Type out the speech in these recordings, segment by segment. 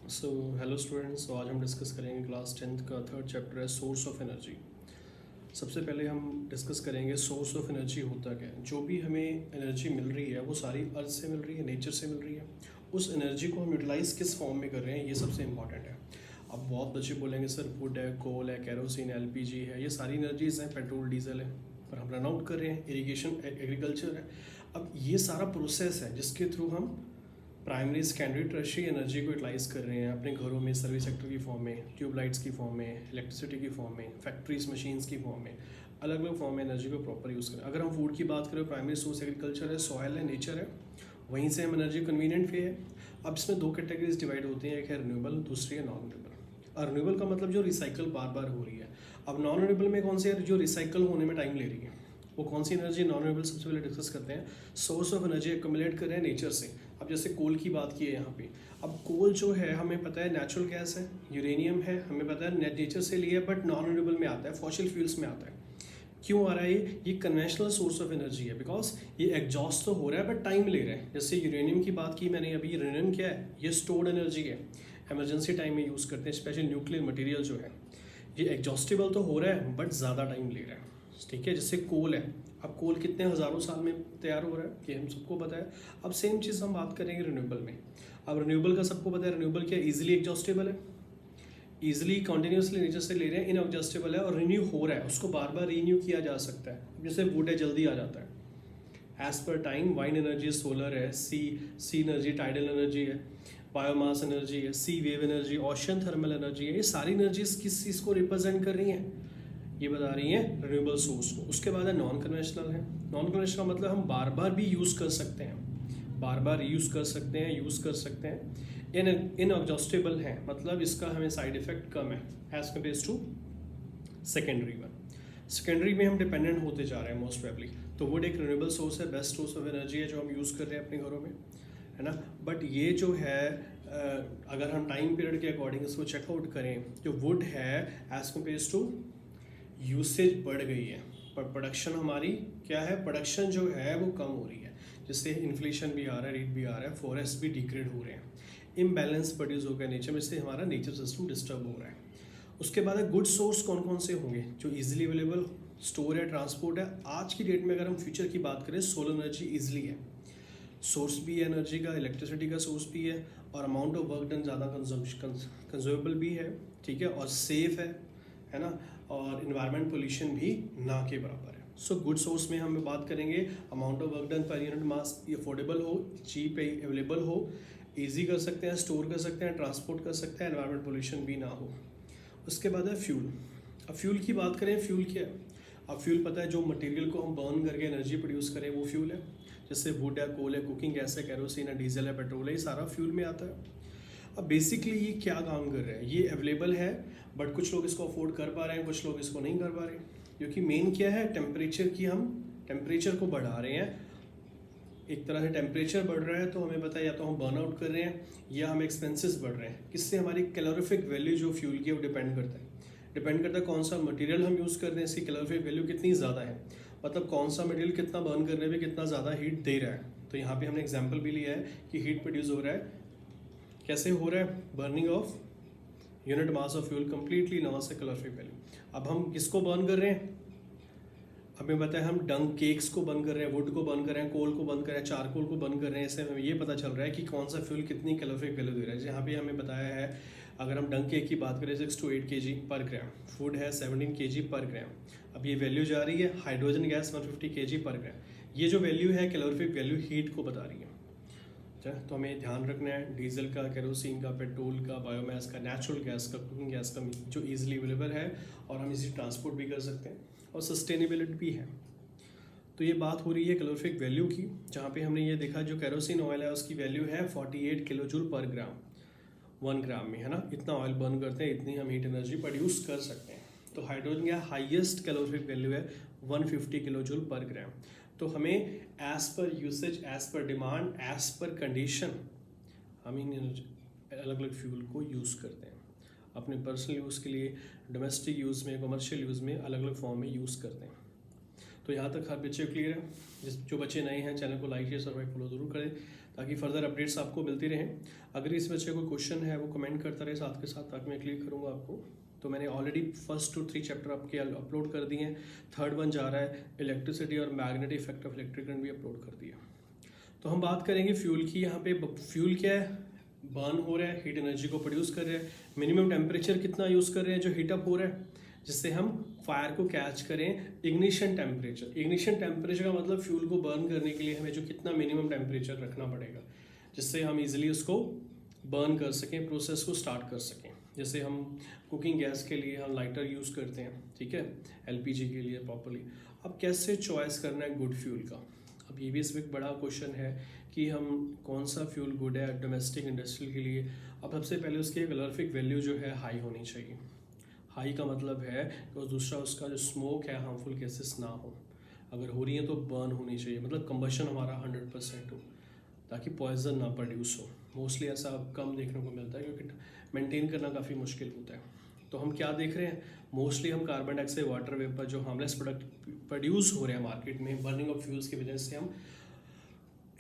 So hello students. आज हम discuss करेंगे क्लास 10th का थर्ड चैप्टर है सोर्स ऑफ एनर्जी। सबसे पहले हम डिस्कस करेंगे सोर्स ऑफ एनर्जी होता क्या है। जो भी हमें एनर्जी मिल रही है वो सारी अर्थ से मिल रही है, नेचर से मिल रही है। उस एनर्जी को हम यूटिलाइज़ किस फॉर्म में कर रहे हैं, ये सबसे इंपॉर्टेंट है। अब बहुत बच्चे बोलेंगे सर वुड है, कोल है, कैरोसिन है, एलपीजी है, ये सारी एनर्जीज हैं, पेट्रोल डीजल है, पर हम रन आउट कर रहे हैं। इरिगेशन एग्रीकल्चर है। अब ये सारा प्रोसेस है जिसके थ्रू हम प्राइमरी सेकेंडरी टर्शियरी एनर्जी को यूटिलाइज़ कर रहे हैं अपने घरों में, सर्विस सेक्टर की फॉर्म में, ट्यूबलाइट्स की फॉर्म में, इलेक्ट्रिसिटी की फॉर्म में, फैक्ट्रीज मशीन्स की फॉर्म में, अलग अलग फॉर्म में एनर्जी को प्रॉपर यूज़ करें। अगर हम फूड की बात करें, प्राइमरी सोर्स एग्रीकल्चर है, सॉयल है, नेचर है, वहीं से हम एनर्जी कन्वीनियंट भी है। अब इसमें दो कैटेगरीज डिवाइड होती हैं, एक है रिन्यूएबल, दूसरी है नॉन रिन्यूएबल। रिन्यूएबल का मतलब जो रिसाइकल बार बार हो रही है। अब नॉन रिन्यूएबल में कौन सी है जो रिसाइकल होने में टाइम ले रही है, वो कौन सी एनर्जी नॉन रिन्यूएबल, सबसे पहले डिस्कस करते हैं। सोर्स ऑफ एनर्जी एक्यूमुलेट कर रहे हैं नेचर से। अब जैसे कोल की बात की है यहाँ पे। अब कोल जो है हमें पता है नेचुरल गैस है, यूरेनियम है, हमें पता है नेचर से लिया है, बट नॉन रिन्यूएबल में आता है, फॉसिल फ्यूल्स में आता है। क्यों आ रहा है ये कन्वेंशनल सोर्स ऑफ एनर्जी है, बिकॉज ये एग्जॉस्ट तो हो रहा है बट टाइम ले रहा है। जैसे यूरेनियम की बात की मैंने अभी, यूरेनियम क्या है, ये स्टोर्ड एनर्जी है, इमरजेंसी टाइम में यूज़ करते हैं, स्पेशल न्यूक्लियर मटेरियल जो है। ये एग्जॉस्टेबल तो हो रहा है बट ज़्यादा टाइम ले रहा है। ठीक है, जैसे कोल है। अब कोल कितने हज़ारों साल में तैयार हो रहा है, ये हम सबको पता है। अब सेम चीज़ हम बात करेंगे रिन्यूएबल में। अब रिन्यूएबल का सबको पता है, रिन्यूएबल क्या इजीली एग्जॉस्टेबल है, इजीली कंटिन्यूसली नेचर से ले रहे हैं, इनएग्जॉस्टेबल है और रिन्यू हो रहा है, उसको बार बार रिन्यू किया जा सकता है। जैसे वुड है, जल्दी आ जाता है as per time. Wine energy, solar है, सी एनर्जी, टाइडल एनर्जी है, बायोमास एनर्जी है, sea wave energy, ocean thermal energy है। ये सारी एनर्जीज किस चीज़ को रिप्रेजेंट कर रही हैं, ये बता रही हैं रिन्यूएबल सोर्स को। उसके बाद है नॉन कन्वेंशनल है। नॉन कन्वेंशनल का मतलब हम बार बार भी यूज़ कर सकते हैं, बार बार यूज़ कर सकते हैं, यूज़ कर सकते हैं। इन एग्जॉस्टेबल है, मतलब इसका हमें साइड इफेक्ट कम है as compare to secondary one. Secondary में हम डिपेंडेंट होते जा रहे हैं मोस्ट प्रोबेबली। तो वुड एक रिन्यूएबल सोर्स है, बेस्ट सोर्स ऑफ एनर्जी है जो हम यूज़ कर रहे हैं अपने घरों में, है ना। बट ये जो है अगर हम टाइम पीरियड के अकॉर्डिंग इसको चेकआउट करें, जो वुड है एज कम्पेयर टू यूसेज बढ़ गई है, पर प्रोडक्शन हमारी क्या है, प्रोडक्शन जो है वो कम हो रही है, जिससे इन्फ्लेशन भी आ रहा है, रेट भी आ रहा है, फॉरेस्ट भी डिग्रेड हो रहे हैं, इम्बैलेंस प्रोड्यूस हो गया नेचर में, इससे हमारा नेचर सिस्टम डिस्टर्ब हो रहा है। उसके बाद है गुड सोर्स कौन कौन से होंगे जो इजीली अवेलेबल, स्टोर है, ट्रांसपोर्ट है। आज की डेट में अगर हम फ्यूचर की बात करें, सोलर एनर्जी इजिली है, सोर्स भी है एनर्जी का, इलेक्ट्रिसिटी का सोर्स भी है, और अमाउंट ऑफ वर्क डन ज़्यादा कंज्यूमेबल भी है, ठीक है, और सेफ है ना, और इन्वायरमेंट पोल्यूशन भी ना के बराबर है। सो गुड सोर्स में हम बात करेंगे, amount of work done per unit mass affordable हो, चीप अवेलेबल हो, ईजी कर सकते हैं, स्टोर कर सकते हैं, ट्रांसपोर्ट कर सकते हैं, एनवायरमेंट पोल्यूशन भी ना हो। उसके बाद है फ्यूल। अब फ्यूल की बात करें, फ्यूल क्या है। अब फ्यूल पता है, जो मटेरियल को हम बर्न करके एनर्जी प्रोड्यूस करें वो फ्यूल है। जैसे वुड है, कोल है, कुकिंग गैस है, कैरोसिन है, डीजल है, पेट्रोल है, ये सारा फ्यूल में आता है। अब बेसिकली ये क्या काम कर रहा है, ये अवेलेबल है बट कुछ लोग इसको अफोर्ड कर पा रहे हैं, कुछ लोग इसको नहीं कर पा रहे, क्योंकि मेन क्या है, टेम्परेचर की, हम टेम्परेचर को बढ़ा रहे हैं। एक तरह से टेम्परेचर बढ़ रहा है तो हमें पता है या तो हम बर्न आउट कर रहे हैं या हम एक्सपेंसेस बढ़ रहे हैं। किससे, हमारी कैलोरीफिक वैल्यू जो फ्यूल की है वो डिपेंड करता है। डिपेंड करता है कौन सा मटेरियल हम यूज़ कर रहे हैं, इसकी कैलोरीफिक वैल्यू कितनी ज़्यादा है, मतलब कौन सा मटेरियल कितना बर्न करने में कितना ज़्यादा हीट दे रहा है। तो यहाँ पे हमने एग्जांपल भी लिया है कि हीट प्रोड्यूस हो रहा है, कैसे हो रहा है, burning of unit mass of fuel completely non से कैलोरीफिक वैल्यू। अब हम किसको बर्न कर रहे हैं, हमें पता है हम डंग केक्स को बर्न कर रहे हैं, वुड को बर्न कर रहे हैं, कोल को बर्न कर रहे हैं, चारकोल को बर्न कर रहे हैं। इससे हमें ये पता चल रहा है कि कौन सा फ्यूल कितनी कैलोरीफिक वैल्यू दे रहा है। यहाँ पे हमें बताया है, अगर हम डंग केक की बात करें 6 to 8 kg पर ग्राम, फूड है 17 kg पर ग्राम। अब ये वैल्यू जा रही है, हाइड्रोजन गैस 150 kg पर ग्राम। ये जो वैल्यू है कैलोरीफिक वैल्यू हीट को बता रही है। तो हमें ध्यान रखना है डीजल का, केरोसिन का, पेट्रोल का, बायोमास का, नेचुरल गैस का, कुकिंग गैस का, जो ईजिली अवेलेबल है और हम इसे ट्रांसपोर्ट भी कर सकते हैं और सस्टेनेबिलिटी भी है। तो ये बात हो रही है कैलोरीफिक वैल्यू की, जहाँ पे हमने ये देखा जो केरोसिन ऑयल है उसकी वैल्यू है 48 किलो जूल पर ग्राम, 1 ग्राम में, है ना। इतना ऑयल बर्न करते हैं, इतनी हम हीट एनर्जी प्रोड्यूस कर सकते हैं। तो हाइड्रोजन का हाईएस्ट कैलोरीफिक वैल्यू है 150 किलो जूल पर ग्राम। तो हमें as per usage, as per demand, as per condition हम इन अलग अलग फ्यूल को यूज़ करते हैं अपने पर्सनल यूज़ के लिए, डोमेस्टिक यूज़ में, कमर्शियल यूज़ में, अलग अलग फॉर्म में यूज़ करते हैं। तो यहाँ तक हर बच्चे क्लियर है। जो बच्चे नए हैं चैनल को लाइक शेयर सब्सक्राइब फॉलो जरूर करें ताकि फर्दर अपडेट्स आपको मिलती रहें। अगर इस बच्चे को क्वेश्चन है वो कमेंट करता रहे साथ के साथ, ताकि मैं क्लियर करूँगा आपको। तो मैंने ऑलरेडी फर्स्ट 2 3 चैप्टर आपके अपलोड कर दिए हैं, थर्ड वन जा रहा है, इलेक्ट्रिसिटी और magnetic effect of electric current भी अपलोड कर दिया। तो हम बात करेंगे फ्यूल की। यहाँ पे फ्यूल क्या है, बर्न हो रहा है, हीट एनर्जी को प्रोड्यूस कर रहा है। मिनिमम टेम्परेचर कितना यूज़ कर रहे हैं जो हीटअप हो रहा है, जिससे हम फायर को कैच करें। इग्निशन टेम्परेचर का मतलब फ्यूल को बर्न करने के लिए हमें जो कितना मिनिमम टेम्परेचर रखना पड़ेगा, जिससे हम इजीली उसको बर्न कर सकें, प्रोसेस को स्टार्ट कर सकें। जैसे हम कुकिंग गैस के लिए हम लाइटर यूज़ करते हैं, ठीक है, एलपीजी के लिए प्रॉपरली। अब कैसे चॉइस करना है गुड फ्यूल का, अब ये भी इसमें एक बड़ा क्वेश्चन है कि हम कौन सा फ्यूल गुड है डोमेस्टिक इंडस्ट्रियल के लिए। अब सबसे पहले उसकी कैलोरीफिक वैल्यू जो है हाई होनी चाहिए। हाई का मतलब है कि दूसरा उसका जो स्मोक है हार्मफुल गैसेस ना हो, अगर हो रही है तो बर्न होनी चाहिए, मतलब कंबशन हमारा 100% हो, ताकि पॉइजन ना प्रोड्यूस हो। मोस्टली ऐसा कम देखने को मिलता है क्योंकि मेंटेन करना काफ़ी मुश्किल होता है। तो हम क्या देख रहे हैं, मोस्टली हम कार्बन डाइऑक्साइड, वाटर वेपर जो हार्मलेस प्रोडक्ट प्रोड्यूस हो रहे हैं मार्केट में बर्निंग ऑफ फ्यूल्स की वजह से, हम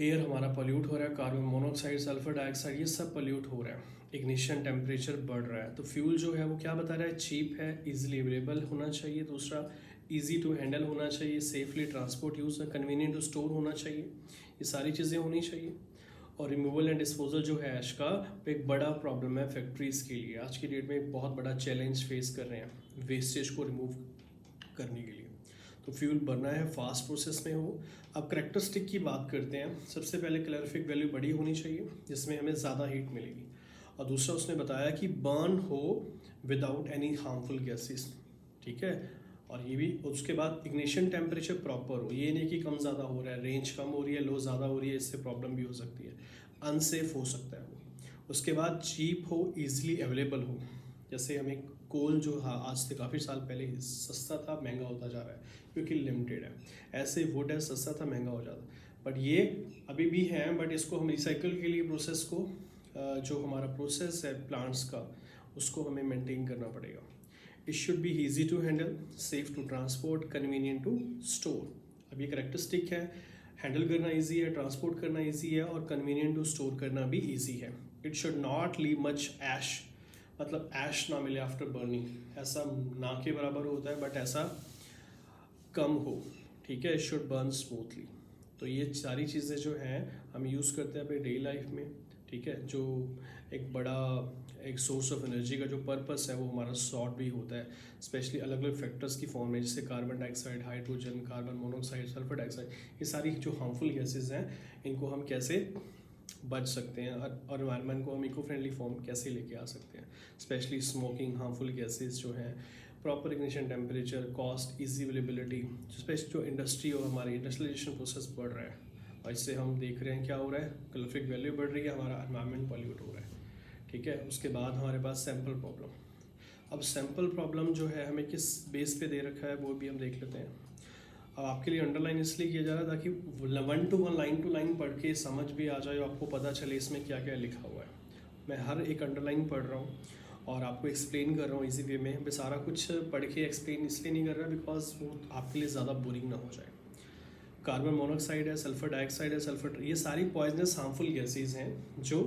एयर हमारा पोल्यूट हो रहा है, कार्बन मोनोऑक्साइड, सल्फर डाइऑक्साइड, ये सब पोल्यूट हो रहा है, इग्निशन टेम्परेचर बढ़ रहा है। तो फ्यूल जो है वो क्या बता रहा है, चीप है, इजीली अवेलेबल होना चाहिए, दूसरा इजी टू हैंडल होना चाहिए, safely transport use, convenient to store होना चाहिए, ये सारी चीज़ें होनी चाहिए। और रिमूवल एंड डिस्पोजल जो है ऐश का एक बड़ा प्रॉब्लम है फैक्ट्रीज़ के लिए। आज की डेट में एक बहुत बड़ा चैलेंज फेस कर रहे हैं वेस्टेज को रिमूव करने के लिए। तो फ्यूल बनना है फास्ट प्रोसेस में हो। अब करेक्टरिस्टिक की बात करते हैं। सबसे पहले कैलोरीफिक वैल्यू बड़ी होनी चाहिए, जिसमें हमें ज़्यादा हीट मिलेगी। और दूसरा उसने बताया कि बर्न हो विदाउट एनी हार्मफुल गैसेस, ठीक है। और ये भी उसके बाद इग्निशन टेम्परेचर प्रॉपर हो, ये नहीं कि कम ज़्यादा हो रहा है, रेंज कम हो रही है, लो ज़्यादा हो रही है, इससे प्रॉब्लम भी हो सकती है, अनसेफ हो सकता है वो। उसके बाद चीप हो, ईजिली अवेलेबल हो। जैसे हमें कोल जो आज से काफ़ी साल पहले सस्ता था, महंगा होता जा रहा है क्योंकि लिमिटेड है। ऐसे वुड है, सस्ता था, महंगा हो जाता, बट ये अभी भी है, बट इसको हम रिसाइकल के लिए प्रोसेस को जो हमारा प्रोसेस है प्लांट्स का, उसको हमें मेंटेन करना पड़ेगा। It should be easy to handle, safe to transport, convenient to store. अब ये करेक्टरिस्टिक है, हैंडल करना ईजी है, ट्रांसपोर्ट करना ईजी है, और कन्वीनियंट टू स्टोर करना भी ईजी है। It should not leave much ash, मतलब ऐश ना मिले आफ्टर बर्निंग, ऐसा ना के बराबर होता है बट ऐसा कम हो, ठीक है। It should burn smoothly. तो ये सारी चीज़ें जो हैं हम यूज़ करते हैं अपने डेली लाइफ में, ठीक है। जो एक बड़ा एक सोर्स ऑफ एनर्जी का जो पर्पस है वो हमारा शॉर्ट भी होता है, स्पेशली अलग अलग फैक्टर्स की फॉर्म में, जैसे carbon dioxide, hydrogen, carbon monoxide, sulphur dioxide, ये सारी जो हार्मफुल गैसेज हैं इनको हम कैसे बच सकते हैं और एनवायरनमेंट को हम इको फ्रेंडली फॉर्म कैसे लेके आ सकते हैं। स्पेशली स्मोकिंग, हार्मफुल गैसेज जो हैं, proper ignition temperature, cost, easy availability, specially जो इंडस्ट्री और हमारी इंडस्ट्रियलाइजेशन प्रोसेस बढ़ रहा है, और इससे हम देख रहे हैं क्या हो रहा है, कैलोरीफिक वैल्यू बढ़ रही है, हमारा एनवायरनमेंट पॉल्यूट हो रहा है, ठीक है। उसके बाद हमारे पास सैंपल प्रॉब्लम। अब सैंपल प्रॉब्लम जो है हमें किस बेस पे दे रखा है वो भी हम देख लेते हैं। अब आपके लिए अंडरलाइन इसलिए किया जा रहा है ताकि 1 to 1 लाइन टू लाइन पढ़ के समझ भी आ जाए और आपको पता चले इसमें क्या क्या लिखा हुआ है। मैं हर एक अंडरलाइन पढ़ रहा हूँ और आपको एक्सप्लेन कर रहा हूँ इजी वे में। मैं सारा कुछ पढ़ के एक्सप्लेन इसलिए नहीं कर रहा बिकॉज वो आपके लिए ज़्यादा बोरिंग ना हो जाए। कार्बन मोनोऑक्साइड है, सल्फर डाइऑक्साइड है, सल्फर, ये सारी पॉइजनस हार्मफुल गैसेज हैं जो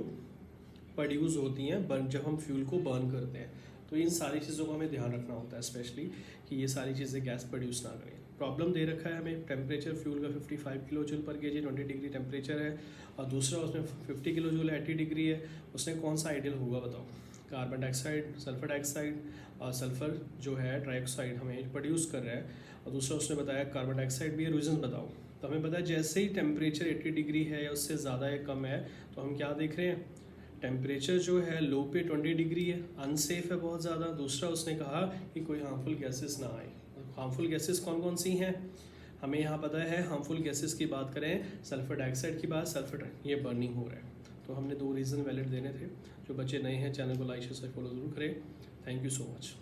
प्रोड्यूस होती हैं जब हम फ्यूल को बर्न करते हैं। तो इन सारी चीज़ों को हमें ध्यान रखना होता है, स्पेशली कि ये सारी चीज़ें गैस प्रोड्यूस ना करें। प्रॉब्लम दे रखा है हमें, टेम्परेचर फ्यूल का 55 किलो जूल पर केजी, 20 डिग्री टेम्परेचर है, और दूसरा उसमें 50 किलो जूल 80 डिग्री है। उसमें कौन सा आइडियल होगा बताओ? कार्बन डाइऑक्साइड, सल्फर डाइऑक्साइड, और सल्फर जो है ट्राइऑक्साइड हमें प्रोड्यूस कर रहा है, और दूसरा उसने बताया कार्बन डाइऑक्साइड भी है। रीज़न बताओ। तो हमें पता है जैसे ही टेम्परेचर 80 डिग्री है या उससे ज़्यादा या कम है, तो हम क्या देख रहे हैं, टेम्परेचर जो है लो पे 20 डिग्री है, अनसेफ है बहुत ज़्यादा। दूसरा उसने कहा कि कोई हार्मफुल गैसेस ना आए। हार्मफुल गैसेस कौन कौन सी हैं हमें यहाँ पता है। हार्मफुल गैसेस की बात करें, सल्फर डाइऑक्साइड की बात, सल्फर ये बर्निंग हो रहा है। तो हमने 2 रीज़न वैलिड देने थे। जो बच्चे नए हैं चैनल को लाइक शेयर फॉलो जरूर करें। Thank you so much.